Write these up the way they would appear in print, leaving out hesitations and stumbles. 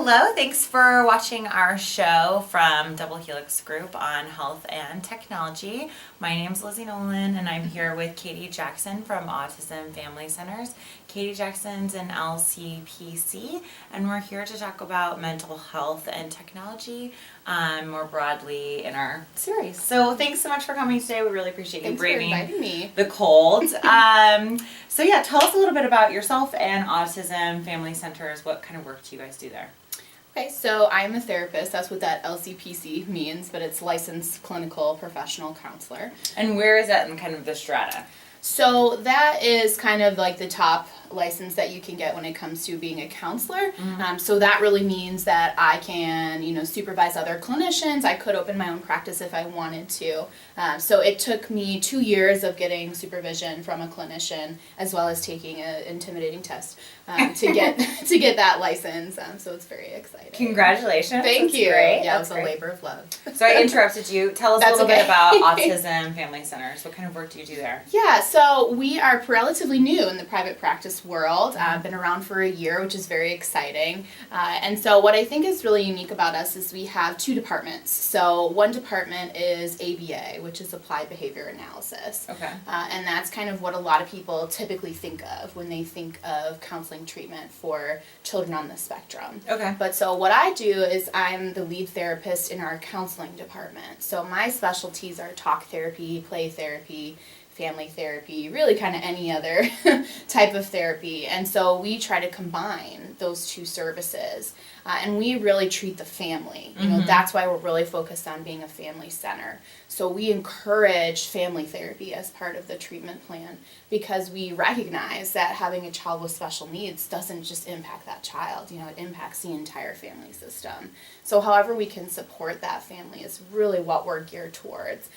Hello, thanks for watching our show from Double Helix Group on health and technology. My name's Lizzie Nolan and I'm here with Katie Jackson from Autism Family Centers. Katie Jackson's an LCPC and we're here to talk about mental health and technology more broadly in our series. So thanks so much for coming today. We really appreciate you braving the cold. So yeah, tell us a little bit about yourself and Autism Family Centers. What kind of work do you guys do there? Okay, so I'm a therapist. That's what that LCPC means, but it's licensed clinical professional counselor. And where is that in kind of the strata? So that is kind of like the top license that you can get when it comes to being a counselor. So that really means that I can, supervise other clinicians. I could open my own practice if I wanted to. So it took me 2 years of getting supervision from a clinician as well as taking an intimidating test to get that license. So it's very exciting. Congratulations. Thank you. Great. Yeah, it was a labor of love. So I interrupted you. Tell us a little bit about Autism Family Centers. What kind of work do you do there? Yeah, so we are relatively new in the private practice world. Been around for a year, which is very exciting. And so what I think is really unique about us is we have 2 departments. So one department is ABA, which is Applied Behavior Analysis. Okay. And that's kind of what a lot of people typically think of when they think of counseling treatment for children on the spectrum. Okay. But so what I do is I'm the lead therapist in our counseling department. So my specialties are talk therapy, play therapy, family therapy, really kind of any other type of therapy. And so we try to combine those 2 services. And we really treat the family. That's why we're really focused on being a family center. So we encourage family therapy as part of the treatment plan because we recognize that having a child with special needs doesn't just impact that child. It impacts the entire family system. So however we can support that family is really what we're geared towards.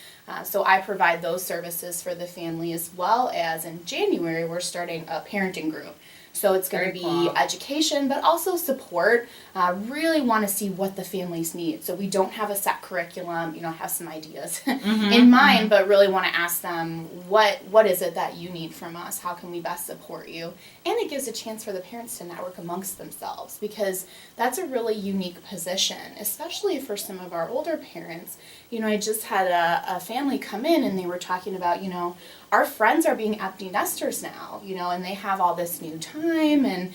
So I provide those services for the family as well as in January we're starting a parenting group. So it's going to be education, but also support. Really want to see what the families need. So we don't have a set curriculum, have some ideas in mind, but really want to ask them, what is it that you need from us? How can we best support you? And it gives a chance for the parents to network amongst themselves because that's a really unique position, especially for some of our older parents. I just had a family come in and they were talking about, our friends are being empty nesters now, and they have all this new time and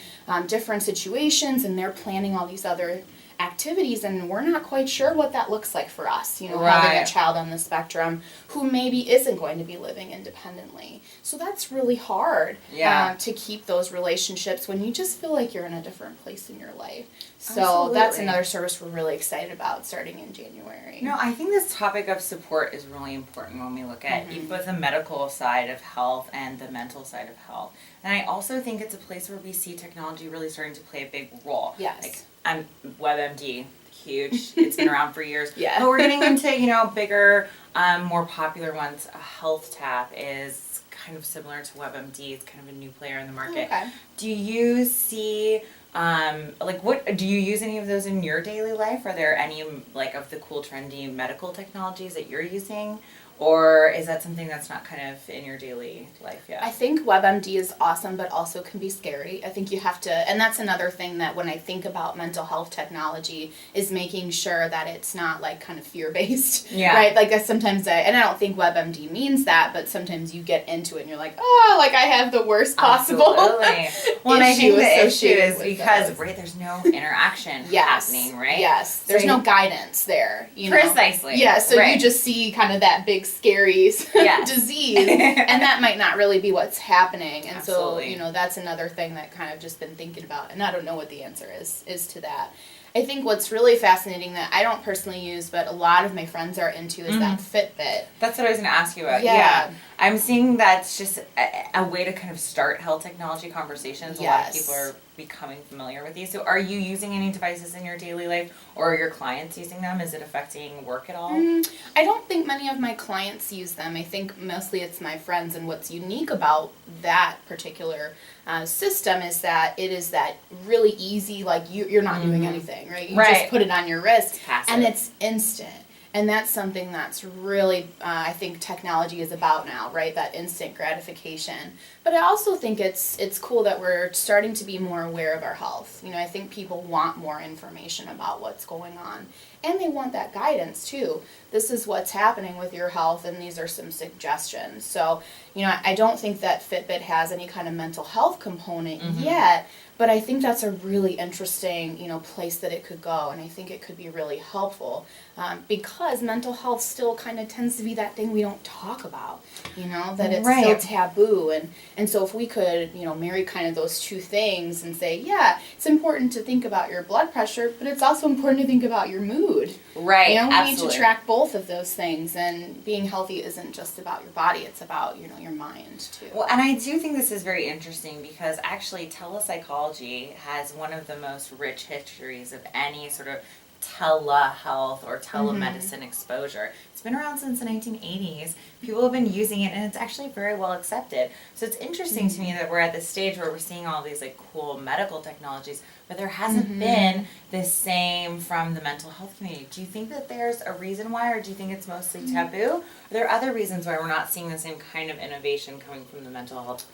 different situations and they're planning all these other activities and we're not quite sure what that looks like for us, having a child on the spectrum who maybe isn't going to be living independently. So that's really hard to keep those relationships when you just feel like you're in a different place in your life. So Absolutely. That's another service we're really excited about starting in January. No, I think this topic of support is really important when we look at both the medical side of health and the mental side of health. And I also think it's a place where we see technology really starting to play a big role. Yes. Like, I'm WebMD, huge. It's been around for years. Yeah. But we're getting into, bigger, more popular ones. Health Tap is kind of similar to WebMD. It's kind of a new player in the market. Okay. Do you see, do you use any of those in your daily life? Are there any, of the cool, trendy medical technologies that you're using? Or is that something that's not kind of in your daily life yet? I think WebMD is awesome, but also can be scary. I think you have to, and that's another thing that when I think about mental health technology is making sure that it's not kind of fear-based, right? Sometimes and I don't think WebMD means that, but sometimes you get into it and you're like, I have the worst possible Absolutely. Well, and I think the issue is because, those. There's no interaction happening, right? Yes, So there's no guidance there. Precisely. Yeah, so you just see kind of that big scary disease and that might not really be what's happening. And Absolutely. so that's another thing that kind of just been thinking about, and I don't know what the answer is to that. I think what's really fascinating that I don't personally use, but a lot of my friends are into is that Fitbit. That's what I was going to ask you about. Yeah. I'm seeing that's just a way to kind of start health technology conversations. A lot of people are becoming familiar with these. So are you using any devices in your daily life or are your clients using them? Is it affecting work at all? I don't think many of my clients use them. I think mostly it's my friends, and what's unique about that particular system is that it is that really easy, you're not doing anything, right? You just put it on your wrist and it's instant. And that's something that's really, I think technology is about now, right? That instant gratification. But I also think it's cool that we're starting to be more aware of our health. You know, I think people want more information about what's going on. And they want that guidance too. This is what's happening with your health, and these are some suggestions. So, you know, I don't think that Fitbit has any kind of mental health component yet, but I think that's a really interesting, you know, place that it could go, and I think it could be really helpful because mental health still kind of tends to be that thing we don't talk about, you know, that it's still taboo, and so if we could, you know, marry kind of those two things and say, yeah, it's important to think about your blood pressure, but it's also important to think about your mood. Right, you know, we absolutely. need to track both of those things, and being healthy isn't just about your body, it's about, you know, your mind too. Well, and I do think this is very interesting because actually telepsychology has one of the most rich histories of any sort of telehealth or telemedicine exposure. It's been around since the 1980s. People have been using it, and it's actually very well accepted. So it's interesting to me that we're at this stage where we're seeing all these like cool medical technologies, but there hasn't been the same from the mental health community. Do you think that there's a reason why, or do you think it's mostly taboo? Are there other reasons why we're not seeing the same kind of innovation coming from the mental health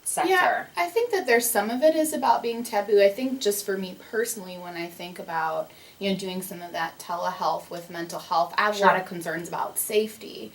sector? Yeah, I think that there's some of it is about being taboo. I think just for me personally, when I think about, you know, doing some of that telehealth with mental health, I have a lot of concerns about safety.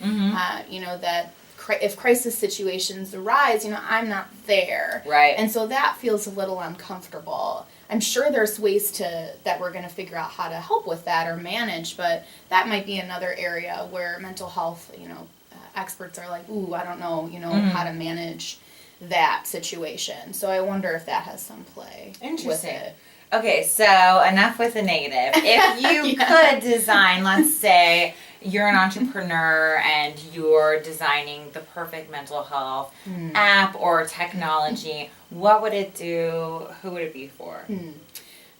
You know, that if crisis situations arise, you know, I'm not there. Right. And so that feels a little uncomfortable. I'm sure there's ways that we're going to figure out how to help with that or manage, but that might be another area where mental health, you know, experts are like, ooh, I don't know, you know, how to manage that situation. So I wonder if that has some play with it. Okay, so enough with the negative. If you could design, let's say you're an entrepreneur and you're designing the perfect mental health app or technology, what would it do? Who would it be for?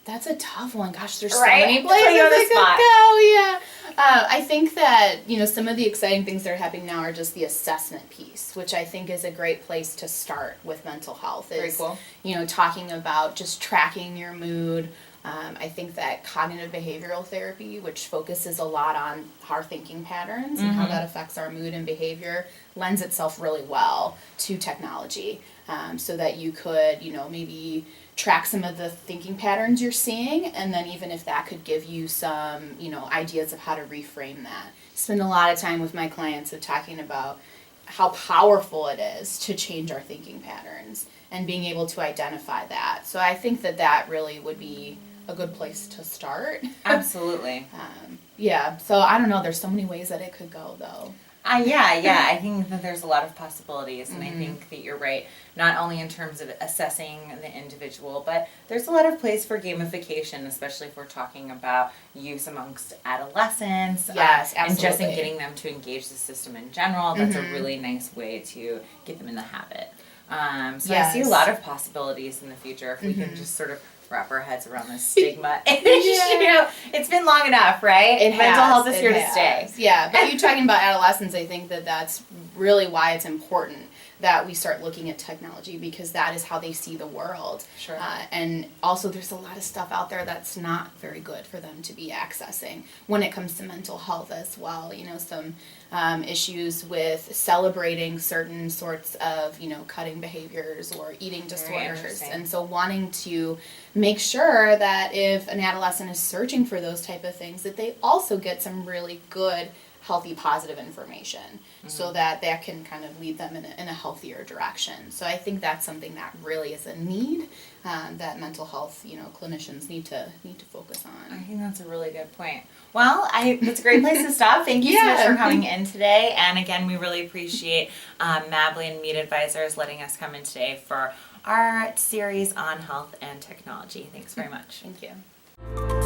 That's a tough one. Gosh, there's Right? so many places Put you on the I spot. could go. Yeah. I think that, you know, some of the exciting things that are happening now are just the assessment piece, which I think is a great place to start with mental health. Very cool. You know, talking about just tracking your mood. I think that cognitive behavioral therapy, which focuses a lot on our thinking patterns and how that affects our mood and behavior, lends itself really well to technology. So that you could, you know, maybe track some of the thinking patterns you're seeing, and then even if that could give you some, you know, ideas of how to reframe that. Spend a lot of time with my clients of talking about how powerful it is to change our thinking patterns and being able to identify that. So I think that that really would be a good place to start. Absolutely. Yeah, so I don't know, there's so many ways that it could go though. Yeah, I think that there's a lot of possibilities, and I think that you're right, not only in terms of assessing the individual, but there's a lot of place for gamification, especially if we're talking about use amongst adolescents. Yes, And just in absolutely. getting them to engage the system in general, that's a really nice way to get them in the habit. So I see a Yes. lot of possibilities in the future if we can just sort of wrap our heads around this stigma. You know, it's been long enough, right? Mental health is here to stay. Yeah, but you talking about adolescents, I think that that's really why it's important that we start looking at technology, because that is how they see the world. Sure. And also there's a lot of stuff out there that's not very good for them to be accessing when it comes to mental health as well. You know, some issues with celebrating certain sorts of, you know, cutting behaviors or eating disorders. interesting. And so wanting to make sure that if an adolescent is searching for those type of things, that they also get some really good, healthy, positive information so that that can kind of lead them in a healthier direction. So I think that's something that really is a need that mental health, you know, clinicians need to focus I on. think that's a really good point. Well, that's a great place to stop. Thank you so much Yeah. for coming in today. And again, we really appreciate Mably and Meat Advisors letting us come in today for our series on health and technology. Thanks very much. Thank you.